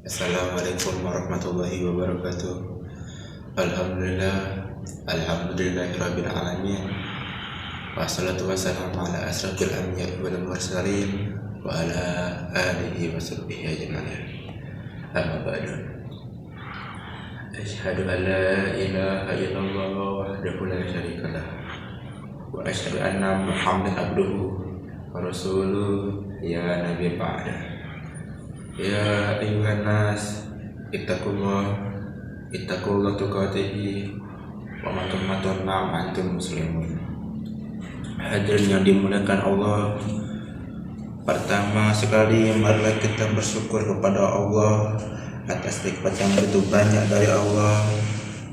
Assalamualaikum warahmatullahi wabarakatuh. Alhamdulillah, alhamdulillahirabbil alamin. Wassalatu wassalamu ala asrofil anbiya'i wal mursalin wa ala alihi wa sahbihi ajma'in. Amma ba'du. Asyhadu an la ilaha illallah wahdahu la syarikalah wa asyhadu anna Muhammadan abduhu wa rasuluhu ya nabi ba'da. Ya ayuhan nas, ittaqullah tuqatihi wa ma antum muslimun. Hadirin yang dimuliakan Allah, pertama sekali marilah kita bersyukur kepada Allah atas nikmat yang begitu banyak dari Allah.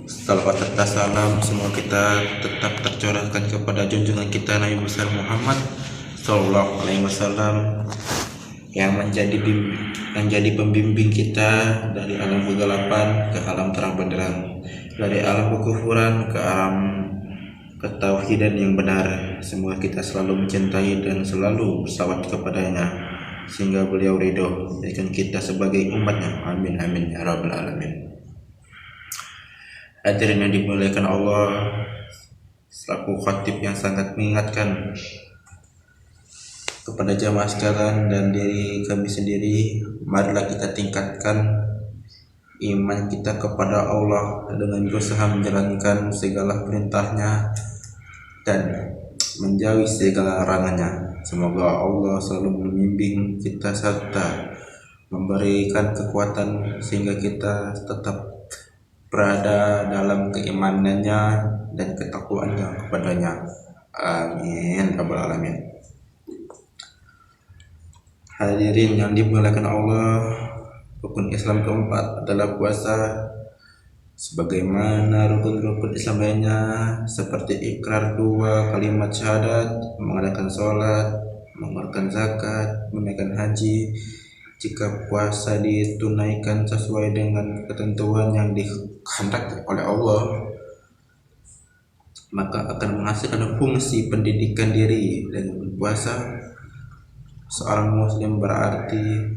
Salawat serta salam semua kita tetap tercurahkan kepada junjungan kita Nabi besar Muhammad sallallahu alaihi wasallam yang menjadi pembimbing kita dari alam kegelapan ke alam terang benderang, dari alam kekufuran ke alam ketauhidan yang benar. Semoga kita selalu mencintai dan selalu bersalawat kepadanya sehingga beliau ridho jadikan kita sebagai umatnya. Amin amin ya rabbal alamin. Hadirin yang dimuliakan Allah, selaku khatib yang sangat mengingatkan kepada jamaah sekalian dan diri kami sendiri, marilah kita tingkatkan iman kita kepada Allah dengan berusaha menjalankan segala perintahnya dan menjauhi segala larangannya. Semoga Allah selalu membimbing kita serta memberikan kekuatan sehingga kita tetap berada dalam keimanannya dan ketakwaannya kepadanya. Amin rabbal alamin. Hadirin yang dimuliakan Allah, rukun Islam keempat adalah puasa. Sebagaimana rukun-rukun Islam lainnya seperti ikrar dua kalimat syahadat, mengadakan sholat, mengeluarkan zakat, menunaikan haji. Jika puasa ditunaikan sesuai dengan ketentuan yang dikehendaki oleh Allah, maka akan menghasilkan fungsi pendidikan diri. Dengan berpuasa, seorang muslim berarti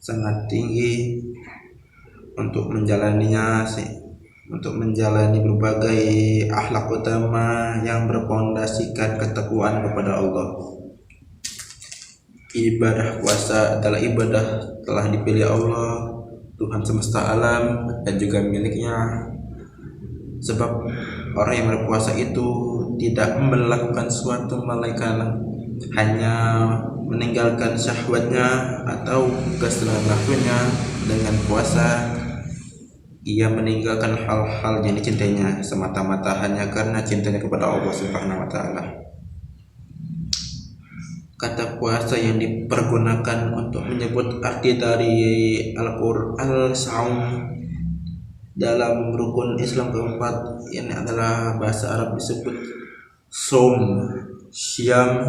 sangat tinggi untuk menjalani berbagai akhlak utama yang berpondasikan ketakwaan kepada Allah. Ibadah puasa adalah ibadah telah dipilih Allah, Tuhan semesta alam, dan juga miliknya. Sebab orang yang berpuasa itu tidak melakukan sesuatu melainkan hanya meninggalkan syahwatnya atau kesenangannya. Dengan puasa ia meninggalkan hal-hal yang dicintainya semata-mata hanya karena cintanya kepada Allah Subhanahu wa taala. Kata puasa yang dipergunakan untuk menyebut arti dari Al-Qur'an al-Saum dalam rukun Islam keempat, ini adalah bahasa Arab disebut Som, Syam,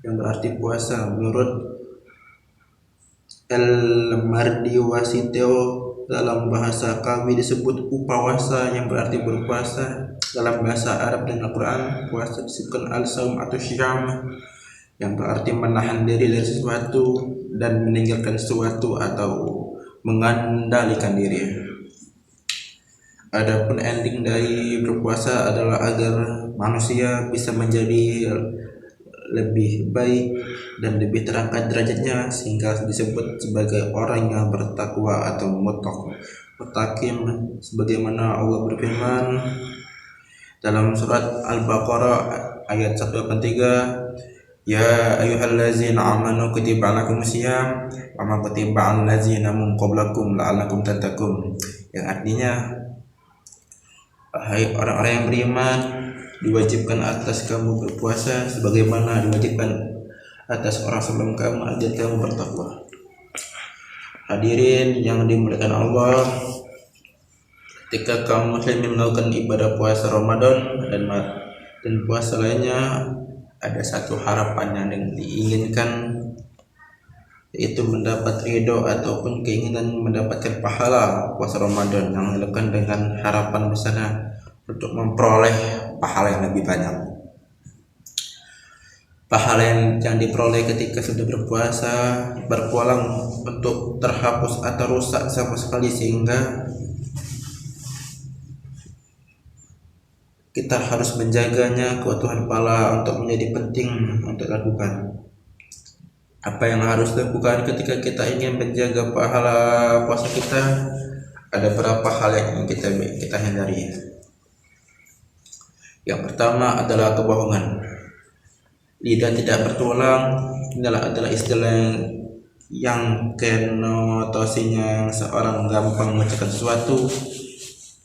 yang berarti puasa. Menurut Al-Mardi Wasiteo, dalam bahasa kami disebut upawasa yang berarti berpuasa. Dalam bahasa Arab dan Al-Quran, puasa disebutkan al-saum atau syam yang berarti menahan diri dari sesuatu dan meninggalkan sesuatu atau mengendalikan diri. Adapun ending dari berpuasa adalah agar manusia bisa menjadi lebih baik dan lebih terangkat derajatnya sehingga disebut sebagai orang yang bertakwa atau muttaqin, sebagaimana Allah berfirman dalam surat Al-Baqarah ayat 183, Ya ayyuhallazina amanu kutiba alaikumus syiyam wa ma kutiba alal ladzina min qablakum la'allakum tattaqun, yang artinya, hai orang-orang yang beriman, diwajibkan atas kamu berpuasa sebagaimana diwajibkan atas orang sebelum kamu agar kamu bertakwa. Hadirin yang dimuliakan Allah, ketika kaum muslimin melakukan ibadah puasa Ramadan dan puasa lainnya, ada satu harapan yang diinginkan, yaitu mendapat ridho ataupun keinginan mendapatkan pahala puasa Ramadan yang dilakukan dengan harapan besarnya untuk memperoleh pahala yang lebih banyak. pahala yang diperoleh ketika sudah berpuasa berpulang untuk terhapus atau rusak sama sekali, sehingga kita harus menjaganya. Keutuhan pahala untuk menjadi penting untuk lakukan. Apa yang harus dilakukan ketika kita ingin menjaga pahala puasa kita? Ada beberapa hal yang ingin kita hindari. Yang pertama adalah kebohongan. Lidah tidak bertulang adalah istilah yang konotasinya seorang gampang mengucapkan sesuatu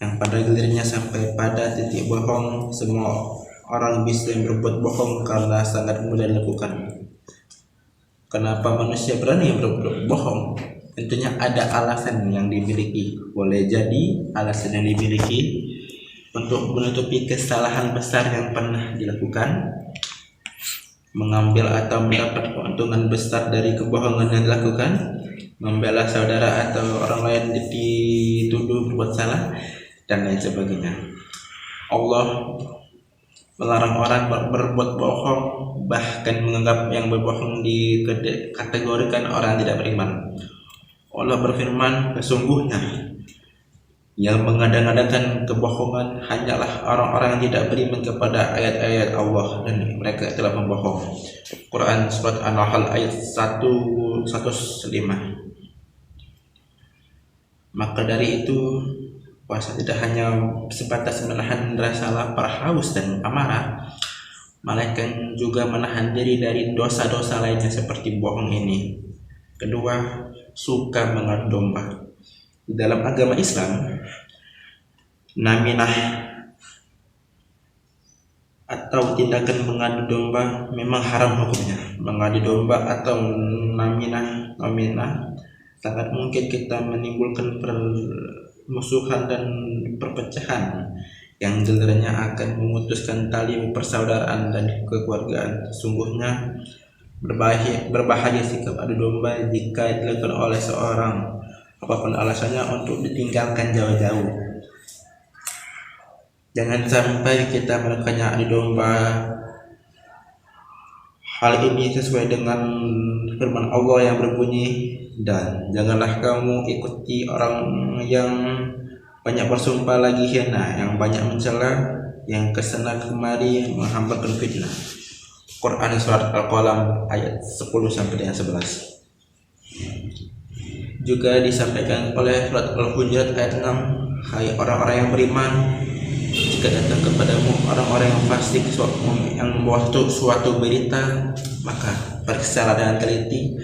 yang pada gilirnya sampai pada titik bohong. Semua orang bisa berbuat bohong karena sangat mudah dilakukan. Kenapa manusia berani berbuat bohong? Tentunya ada alasan yang dimiliki. Boleh jadi alasan yang dimiliki untuk menutupi kesalahan besar yang pernah dilakukan, mengambil atau mendapat keuntungan besar dari kebohongan yang dilakukan, membela saudara atau orang lain dituduh berbuat salah, dan lain sebagainya. Allah melarang orang berbuat bohong, bahkan menganggap yang berbohong dikategorikan orang tidak beriman. Allah berfirman, sesungguhnya yang mengada-ngadakan kebohongan hanyalah orang-orang yang tidak beriman kepada ayat-ayat Allah, dan mereka telah membohong. Quran surat An-Nahl ayat 105. Maka dari itu, puasa tidak hanya sebatas menahan rasa lapar, haus, dan amarah, melainkan juga menahan diri dari dosa-dosa lainnya seperti bohong ini. Kedua, suka mengadu domba. Di dalam agama Islam, naminah atau tindakan mengadu domba memang haram hukumnya. Mengadu domba atau naminah sangat mungkin kita menimbulkan permusuhan dan perpecahan yang gilirannya akan memutuskan tali persaudaraan dan kekeluargaan. Sesungguhnya berbahaya sikap adu domba jika dilakukan oleh seorang, apapun alasannya, untuk ditinggalkan jauh-jauh. Jangan sampai kita melakukannya adu domba. Hal ini sesuai dengan firman Allah yang berbunyi, dan janganlah kamu ikuti orang yang banyak bersumpah lagi hina, yang banyak mencela, yang kesana kemari menghamparkan fitnah. Quran surat Al-Qalam ayat 10-11. Juga disampaikan oleh surat Al-Hujurat ayat 6, hai orang-orang yang beriman, jika datang kepadamu orang-orang yang fasik yang membawa suatu berita, maka periksalah dengan teliti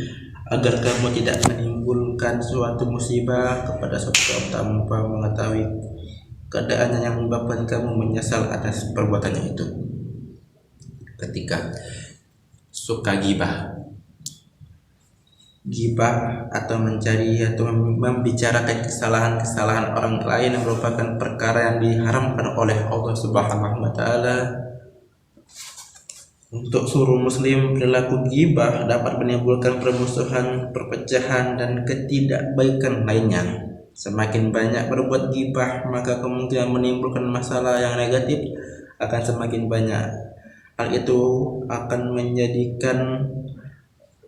agar kamu tidak menimbulkan suatu musibah kepada seseorang tanpa mengetahui keadaannya yang menyebabkan kamu menyesal atas perbuatannya itu. Ketika suka gibah atau mencari atau membicarakan kesalahan orang lain yang merupakan perkara yang diharamkan oleh Allah Subhanahu wa taala. Untuk seluruh muslim, perilaku gibah dapat menimbulkan permusuhan, perpecahan, dan ketidakbaikan lainnya. Semakin banyak berbuat gibah, maka kemungkinan menimbulkan masalah yang negatif akan semakin banyak. Hal itu akan menjadikan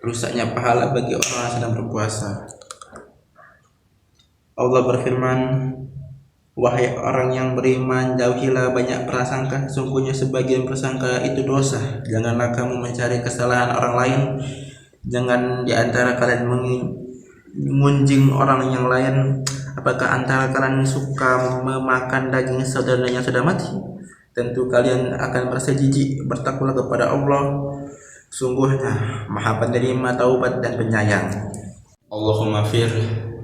rusaknya pahala bagi orang yang sedang berpuasa. Allah berfirman, wahai orang yang beriman, jauhilah banyak prasangka, sungguhnya sebagian prasangka itu dosa. Janganlah kamu mencari kesalahan orang lain. Jangan di antara kalian mengunjing orang yang lain. Apakah antara kalian suka memakan daging saudara yang sudah mati? Tentu kalian akan merasa jijik. Bertakwalah kepada Allah, sungguhnya Maha Penerima taubat dan penyayang. Allahumma fir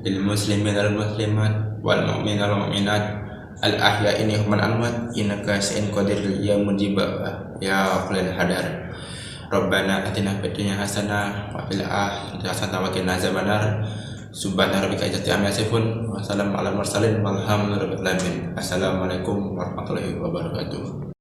lil muslimin wal muslimat wal mu'minin wal mu'minat al ahya'i minhum wal amwat innaka sa'in qadir ya mujibah ya qulil hadar. Rabbana atina fid dunya hasanah wa fil akhirati hasanah wa qina azabannar. Subhana rabbika rabbil izzati amma yasifun wa salamun alal mursalin walhamdulillahi rabbil alamin. Assalamualaikum warahmatullahi wabarakatuh.